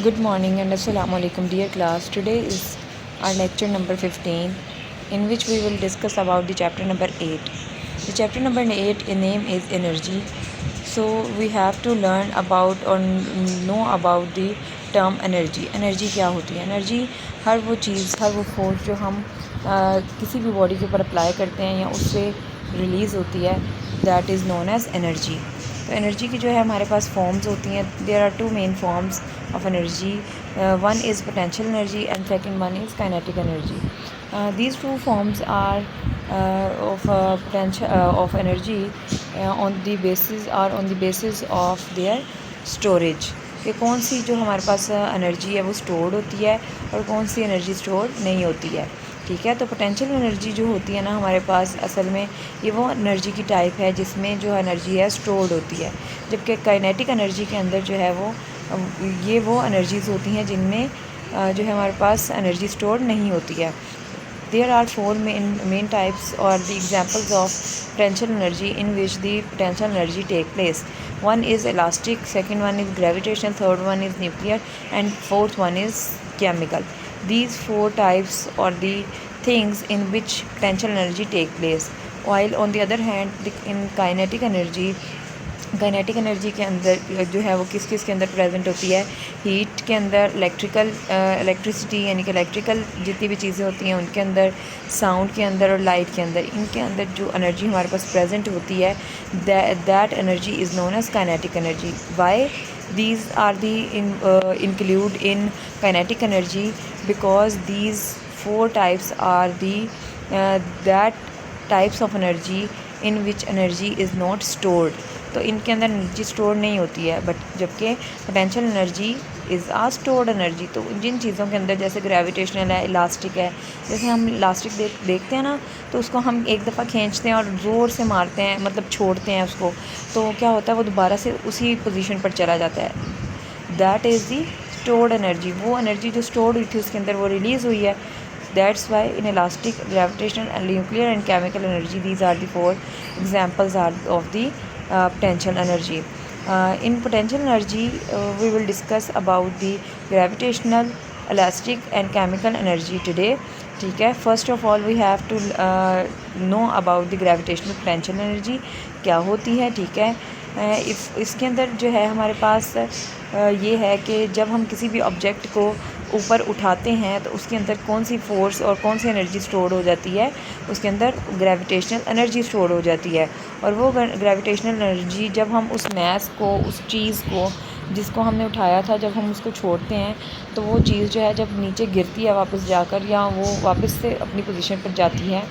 Good morning and assalamu alaikum dear class. Today is our lecture number 15 in which we will discuss about the chapter number 8. The chapter number 8 in name is energy. So we have to learn about or know about the term energy. Energy क्या होती है? Energy हर वो चीज़, हर वो force जो हम किसी भी body के ऊपर अप्लाई करते हैं या उससे रिलीज़ होती है, that is known as energy. तो एनर्जी की जो है हमारे पास फॉर्म्स होती हैं. There are two main forms of energy. One is potential energy and second one is kinetic energy. These two forms are of potential of energy on the basis of their storage. कि कौन सी जो हमारे पास energy है वो stored होती है और कौन सी एनर्जी स्टोर नहीं होती है. ठीक है, तो पोटेंशियल एनर्जी जो होती है ना हमारे पास, असल में ये वो एनर्जी की टाइप है जिसमें जो एनर्जी है स्टोर्ड होती है, जबकि काइनेटिक एनर्जी के अंदर जो है ये वो एनर्जीज़ होती हैं जिनमें जो है हमारे पास एनर्जी स्टोर नहीं होती है. There are four main types और the examples of potential energy in which the potential energy take place. One is elastic, second one is gravitational, third one is nuclear and fourth one is chemical. These four types are the things in which potential energy take place. While on the other hand in kinetic energy के अंदर जो है वो किस किस के अंदर present होती है. हीट के अंदर, इलेक्ट्रिसिटी यानी कि इलेक्ट्रिकल जितनी भी चीज़ें होती हैं उनके अंदर, साउंड के अंदर और लाइट के अंदर, इनके अंदर जो एनर्जी हमारे पास प्रेजेंट होती है that energy is known as kinetic energy. Why these are include in kinetic energy because these four types are that types of energy in which energy is not stored. तो इनके अंदर energy store नहीं होती है, but जबकि potential energy is a stored energy. तो जिन चीज़ों के अंदर जैसे ग्रेविटेशनल है, इलास्टिक है, जैसे हम इलास्टिक देखते हैं ना, तो उसको हम एक दफ़ा खींचते हैं और ज़ोर से मारते हैं, मतलब छोड़ते हैं उसको, तो क्या होता है वो दोबारा से उसी पोजीशन पर चला जाता है. That is the stored energy. वो एनर्जी जो स्टोर्ड हुई थी उसके अंदर वो रिलीज़ हुई है. That's why in elastic, gravitational and nuclear and chemical energy, these are the four examples of the potential energy. In potential energy, we will discuss about the gravitational, elastic and chemical energy today. ठीक है, first of all we have to know about the gravitational potential energy क्या होती है. ठीक है, इसके अंदर जो है हमारे पास ये है कि जब हम किसी भी ऑब्जेक्ट को ऊपर उठाते हैं तो उसके अंदर कौन सी फ़ोर्स और कौन सी एनर्जी स्टोर हो जाती है, उसके अंदर ग्रेविटेशनल एनर्जी स्टोर हो जाती है. और वो ग्रेविटेशनल एनर्जी जब हम उस मैस को, उस चीज़ को जिसको हमने उठाया था, जब हम उसको छोड़ते हैं तो वो चीज़ जो है जब नीचे गिरती है वापस जाकर, या वो वापस से अपनी पोजीशन पर जाती है,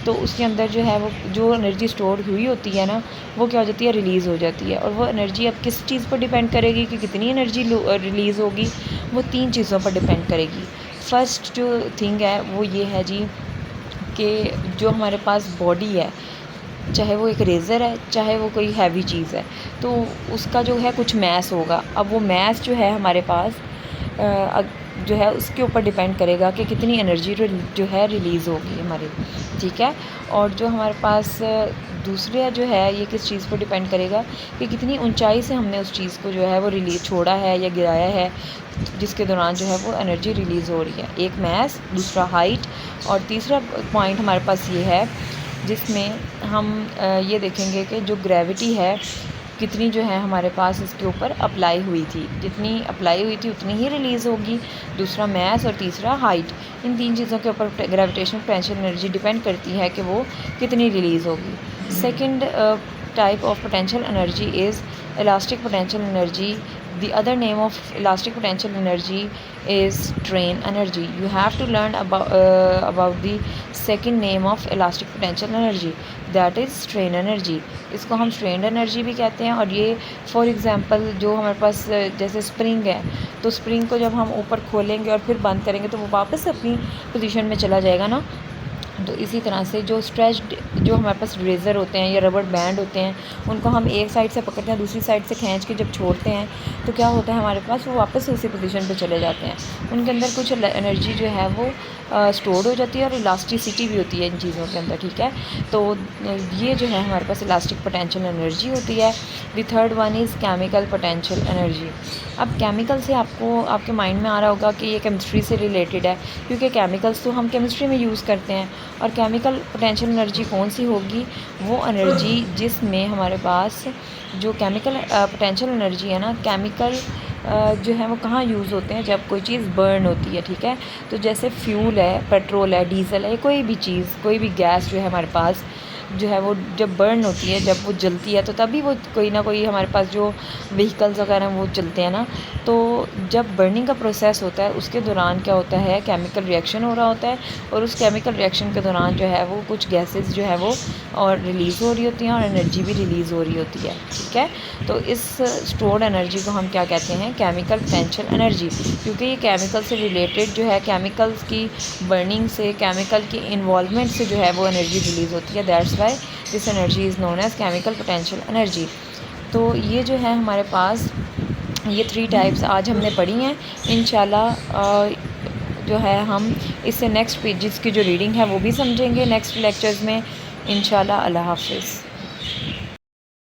तो उसके अंदर जो है वो जो एनर्जी स्टोर हुई होती है ना, वो क्या हो जाती है, रिलीज़ हो जाती है. और वो एनर्जी अब किस चीज़ पर डिपेंड करेगी कि कितनी एनर्जी रिलीज़ होगी, वो तीन चीज़ों पर डिपेंड करेगी. फ़र्स्ट जो थिंग है वो ये है जी कि जो हमारे पास बॉडी है, चाहे वो एक रेज़र है, चाहे वो कोई हैवी चीज़ है, तो उसका जो है कुछ मैस होगा. अब वो मैस जो है हमारे पास जो है उसके ऊपर डिपेंड करेगा कि कितनी एनर्जी जो है रिलीज़ होगी हमारी. ठीक है, और जो हमारे पास दूसरा जो है ये किस चीज़ पर डिपेंड करेगा कि कितनी ऊंचाई से हमने उस चीज़ को जो है वो छोड़ा है या गिराया है, जिसके दौरान जो है वो एनर्जी रिलीज़ हो रही है. एक मैस, दूसरा हाइट, और तीसरा पॉइंट हमारे पास ये है जिसमें हम ये देखेंगे कि जो ग्रेविटी है कितनी जो है हमारे पास इसके ऊपर अप्लाई हुई थी, जितनी अप्लाई हुई थी उतनी ही रिलीज़ होगी. दूसरा मैस और तीसरा हाइट, इन तीन चीज़ों के ऊपर ग्रेविटेशनल पोटेंशियल एनर्जी डिपेंड करती है कि वो कितनी रिलीज़ होगी. Second type of potential energy is elastic potential energy. The other name of elastic potential energy is strain energy. You have to learn about the second name of elastic potential energy, that is strain energy. इसको हम strained energy भी कहते हैं. और ये for example जो हमारे पास जैसे स्प्रिंग है, तो स्प्रिंग को जब हम ऊपर खोलेंगे और फिर बंद करेंगे तो वो वापस अपनी पोजीशन में चला जाएगा ना, तो इसी तरह से जो स्ट्रेच्ड जो हमारे पास रेज़र होते हैं या रबर बैंड होते हैं, उनको हम एक साइड से पकड़ते हैं, दूसरी साइड से खींच के जब छोड़ते हैं तो क्या होता है हमारे पास, वो वापस से उसी पोजीशन पे चले जाते हैं। उनके अंदर कुछ एनर्जी जो है वो स्टोर हो जाती है और इलास्टिसिटी भी होती है इन चीज़ों के अंदर, ठीक है। तो ये जो है हमारे पास इलास्टिक पोटेंशियल एनर्जी होती है। The third one is chemical potential energy. अब केमिकल से आपको आपके माइंड में आ रहा होगा कि ये केमिस्ट्री से रिलेटेड है, क्योंकि केमिकल्स तो हम केमिस्ट्री में यूज़ करते हैं। और केमिकल पोटेंशियल एनर्जी कौन सी होगी, वो एनर्जी जिसमें हमारे पास जो केमिकल पोटेंशियल एनर्जी है ना, केमिकल जो है वो कहाँ यूज़ होते हैं, जब कोई चीज़ बर्न होती है, ठीक है। तो जैसे फ्यूल है, पेट्रोल है, डीजल है, कोई भी चीज़, कोई भी गैस जो है हमारे पास जो है वो जब बर्न होती है, जब वो जलती है, तो तभी वो कोई ना कोई हमारे पास जो व्हीकल्स वगैरह वो चलते हैं ना। तो जब बर्निंग का प्रोसेस होता है उसके दौरान क्या होता है, केमिकल रिएक्शन हो रहा होता है, और उस केमिकल रिएक्शन के दौरान जो है वो कुछ गैसेस जो है वो और रिलीज़ हो रही होती हैं और एनर्जी भी रिलीज़ हो रही होती है, ठीक है। तो इस स्टोर्ड एनर्जी को हम क्या कहते हैं, केमिकल पोटेंशियल एनर्जी, क्योंकि ये केमिकल से रिलेटेड जो है, केमिकल्स की बर्निंग से, केमिकल की इन्वॉल्वमेंट से जो है वो एनर्जी रिलीज़ होती है। That's why this energy is known as chemical potential energy. तो ये जो है हमारे पास ये 3 टाइप्स आज हमने पढ़ी हैं। इंशाल्लाह जो है हम इससे नेक्स्ट पेजेस की जो रीडिंग है वो भी समझेंगे नेक्स्ट लेक्चर्स में। इंशाल्लाह। अल्लाह हाफ़िज़।